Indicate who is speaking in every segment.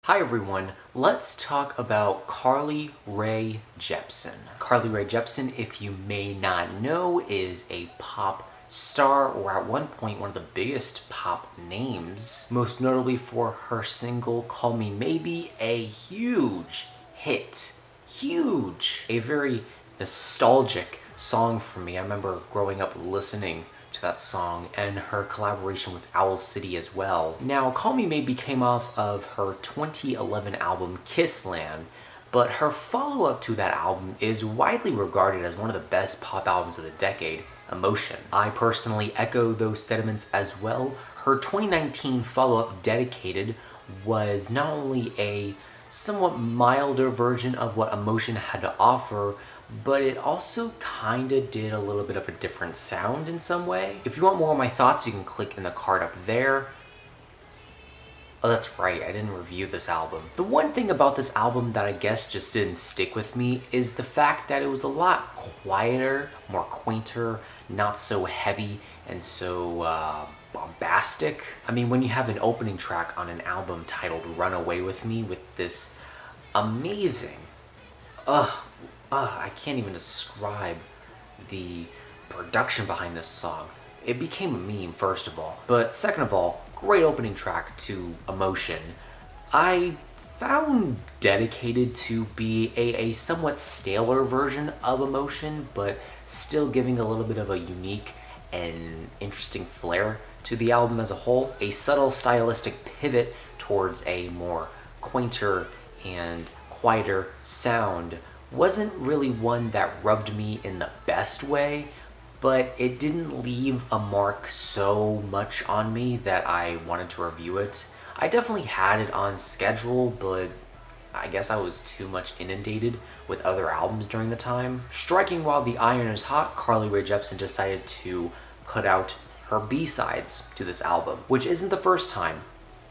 Speaker 1: Hi everyone, let's talk about Carly Rae Jepsen. Carly Rae Jepsen, if you may not know, is a pop star, or at one point one of the biggest pop names, most notably for her single Call Me Maybe, a huge hit. Huge! A very nostalgic song for me. I remember growing up listening to that song and her collaboration with Owl City as well. Now, Call Me Maybe came off of her 2011 album Kissland, but her follow-up to that album is widely regarded as one of the best pop albums of the decade, Emotion. I personally echo those sentiments as well. Her 2019 follow-up, Dedicated, was not only a somewhat milder version of what Emotion had to offer, but it also kinda did a little bit of a different sound in some way. If you want more of my thoughts, you can click in the card up there. Oh, that's right, I didn't review this album. The one thing about this album that I guess just didn't stick with me is the fact that it was a lot quieter, more quainter, not so heavy, and so bombastic. I mean, when you have an opening track on an album titled Run Away With Me with this amazing, I can't even describe the production behind this song. It became a meme, first of all. But second of all, great opening track to Emotion. I found Dedicated to be a somewhat staler version of Emotion, but still giving a little bit of a unique and interesting flair to the album as a whole. A subtle stylistic pivot towards a more quainter and quieter sound wasn't really one that rubbed me in the best way, but it didn't leave a mark so much on me that I wanted to review it. I definitely had it on schedule, but I guess I was too much inundated with other albums during the time. Striking while the iron is hot, Carly Rae Jepsen decided to put out her B-sides to this album, which isn't the first time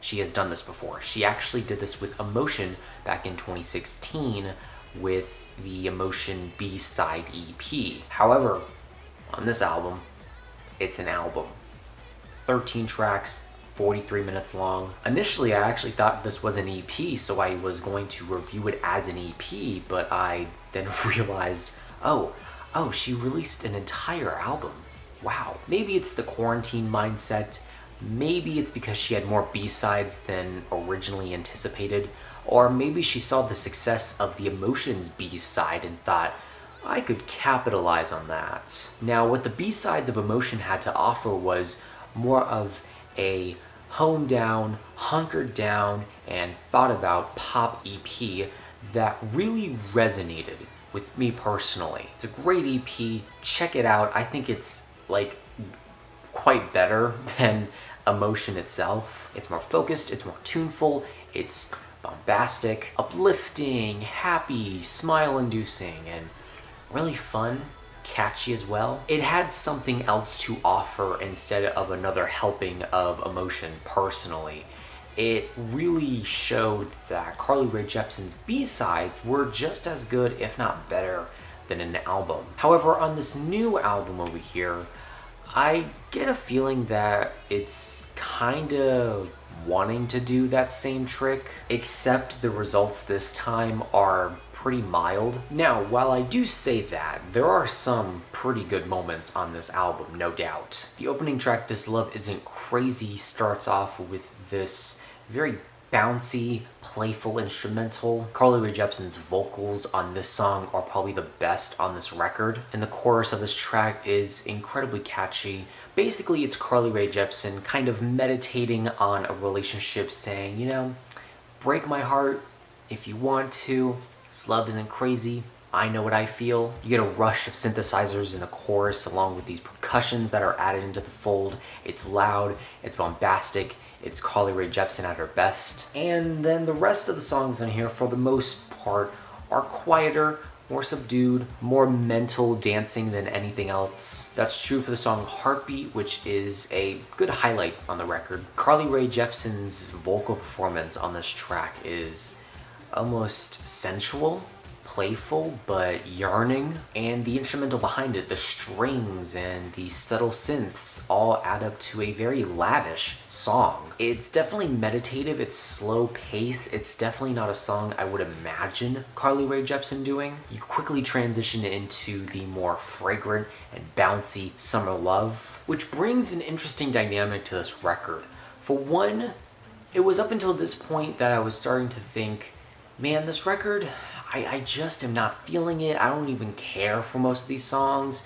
Speaker 1: she has done this before. She actually did this with Emotion back in 2016 with the Emotion B-side EP. However, on this album, it's an album. 13 tracks, 43 minutes long. Initially, I actually thought this was an EP, so I was going to review it as an EP, but I then realized, oh, she released an entire album. Wow. Maybe it's the quarantine mindset. Maybe it's because she had more B-sides than originally anticipated, or maybe she saw the success of the Emotions B-side and thought, I could capitalize on that. Now, what the B-sides of Emotion had to offer was more of a honed down, hunkered down, and thought about pop EP that really resonated with me personally. It's a great EP, check it out. I think it's like quite better than Emotion itself. It's more focused, it's more tuneful, it's bombastic, uplifting, happy, smile-inducing, and really fun, catchy as well. It had something else to offer instead of another helping of Emotion personally. It really showed that Carly Rae Jepsen's B-sides were just as good, if not better, than an album. However, on this new album over here, I get a feeling that it's kinda wanting to do that same trick, except the results this time are pretty mild. Now, while I do say that, there are some pretty good moments on this album, no doubt. The opening track, This Love Isn't Crazy, starts off with this very bouncy, playful instrumental. Carly Rae Jepsen's vocals on this song are probably the best on this record, and the chorus of this track is incredibly catchy. Basically, it's Carly Rae Jepsen kind of meditating on a relationship, saying, you know, break my heart if you want to. This love isn't crazy. I know what I feel. You get a rush of synthesizers in the chorus along with these percussions that are added into the fold. It's loud, it's bombastic, it's Carly Rae Jepsen at her best. And then the rest of the songs on here, for the most part, are quieter, more subdued, more mental dancing than anything else. That's true for the song Heartbeat, which is a good highlight on the record. Carly Rae Jepsen's vocal performance on this track is almost sensual. playful but yearning, and the instrumental behind it, the strings and the subtle synths, all add up to a very lavish song. It's definitely meditative, it's slow pace, it's definitely not a song I would imagine Rae Jepsen doing. You quickly transition into the more fragrant and bouncy Summer Love, which brings an interesting dynamic to this record. For one, it was up until this point that I was starting to think, man, this record, I just am not feeling it. I don't even care for most of these songs.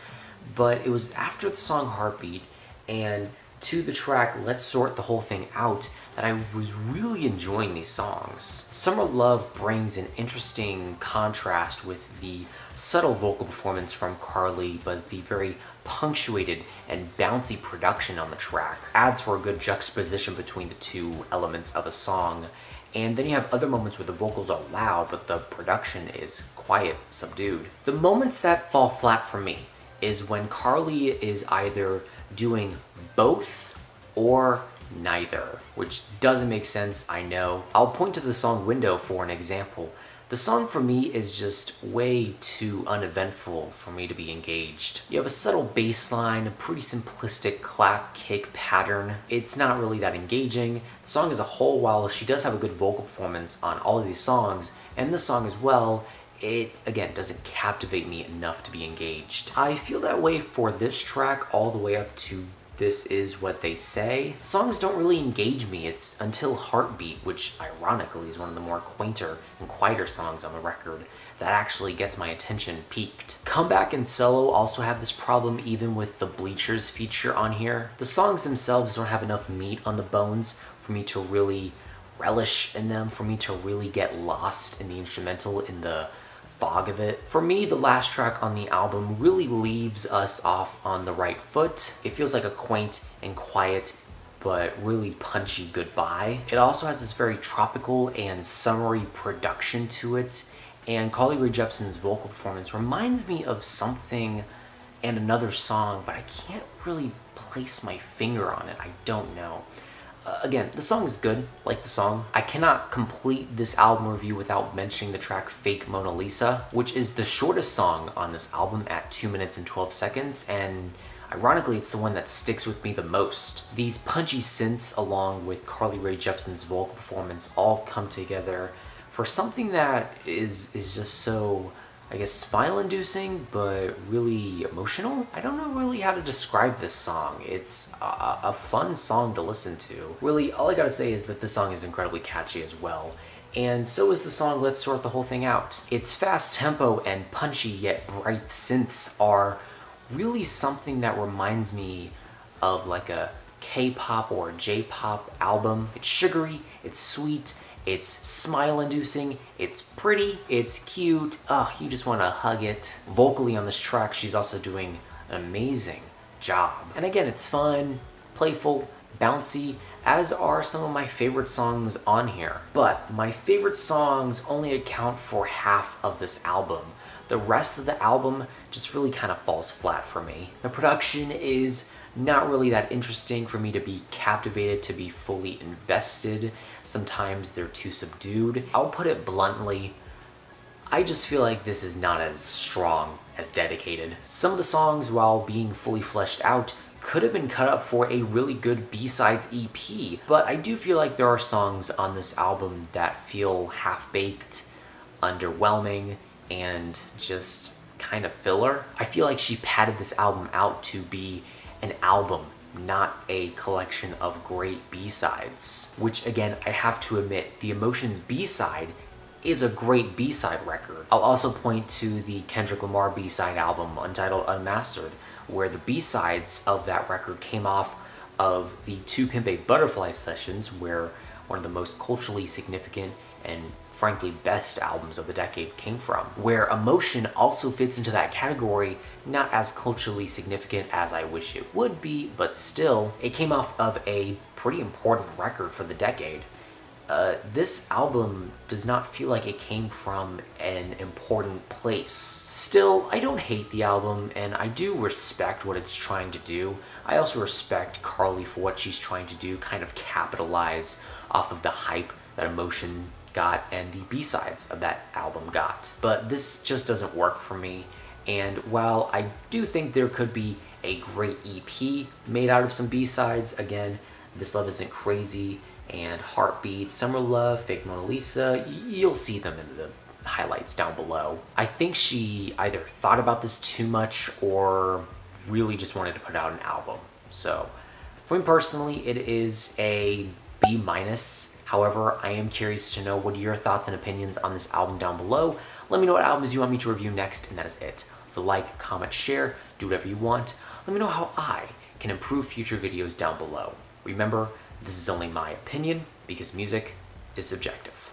Speaker 1: But it was after the song Heartbeat and to the track Let's Sort the Whole Thing Out that I was really enjoying these songs. Summer Love brings an interesting contrast with the subtle vocal performance from Carly, but the very punctuated and bouncy production on the track adds for a good juxtaposition between the two elements of a song. And then you have other moments where the vocals are loud, but the production is quiet, subdued. The moments that fall flat for me is when Carly is either doing both or neither, which doesn't make sense, I know. I'll point to the song Window for an example. The song for me is just way too uneventful for me to be engaged. You have a subtle bass line, a pretty simplistic clap kick pattern. It's not really that engaging. The song as a whole, while she does have a good vocal performance on all of these songs, and this song as well, it, again, doesn't captivate me enough to be engaged. I feel that way for this track all the way up to This Is What They Say. Songs don't really engage me. It's until Heartbeat, which ironically is one of the more quainter and quieter songs on the record, that actually gets my attention peaked. Comeback and Solo also have this problem even with the Bleachers feature on here. The songs themselves don't have enough meat on the bones for me to really relish in them, for me to really get lost in the instrumental, in the fog of it. For me, the last track on the album really leaves us off on the right foot. It feels like a quaint and quiet but really punchy goodbye. It also has this very tropical and summery production to it, and Rae Jepsen's vocal performance reminds me of something and another song, but I can't really place my finger on it. I don't know. Again, the song is good, like the song. I cannot complete this album review without mentioning the track Fake Mona Lisa, which is the shortest song on this album at 2 minutes and 12 seconds, and ironically, it's the one that sticks with me the most. These punchy synths, along with Rae Jepsen's vocal performance, all come together for something that is just so, I guess, smile-inducing, but really emotional. I don't know really how to describe this song. It's a fun song to listen to. Really, all I gotta say is that this song is incredibly catchy as well. And so is the song Let's Sort the Whole Thing Out. Its fast tempo and punchy yet bright synths are really something that reminds me of like a K-pop or J-pop album. It's sugary, it's sweet, it's smile-inducing, it's pretty, it's cute, you just want to hug it. Vocally on this track, she's also doing an amazing job. And again, it's fun, playful, bouncy, as are some of my favorite songs on here. But my favorite songs only account for half of this album. The rest of the album just really kind of falls flat for me. The production is not really that interesting for me to be captivated, to be fully invested. Sometimes they're too subdued. I'll put it bluntly, I just feel like this is not as strong as Dedicated. Some of the songs, while being fully fleshed out, could have been cut up for a really good B-sides EP, but I do feel like there are songs on this album that feel half-baked, underwhelming, and just kind of filler. I feel like she padded this album out to be an album, not a collection of great B-sides. Which, again, I have to admit, the Emotions B-side is a great B-side record. I'll also point to the Kendrick Lamar B-side album, Untitled Unmastered, where the B-sides of that record came off of the To Pimp a Butterfly sessions, where one of the most culturally significant and frankly best albums of the decade came from. Where Emotion also fits into that category, not as culturally significant as I wish it would be, but still, it came off of a pretty important record for the decade. This album does not feel like it came from an important place. Still, I don't hate the album, and I do respect what it's trying to do. I also respect Carly for what she's trying to do, kind of capitalize off of the hype that Emotion got and the B-sides of that album got. But this just doesn't work for me. And while I do think there could be a great EP made out of some B-sides, again, This Love Isn't Crazy and Heartbeat, Summer Love, Fake Mona Lisa, you'll see them in the highlights down below. I think she either thought about this too much or really just wanted to put out an album. So for me personally, it is a B-. However, I am curious to know what are your thoughts and opinions on this album down below. Let me know what albums you want me to review next, and that is it. Like, comment, share, do whatever you want. Let me know how I can improve future videos down below. Remember, this is only my opinion because music is subjective.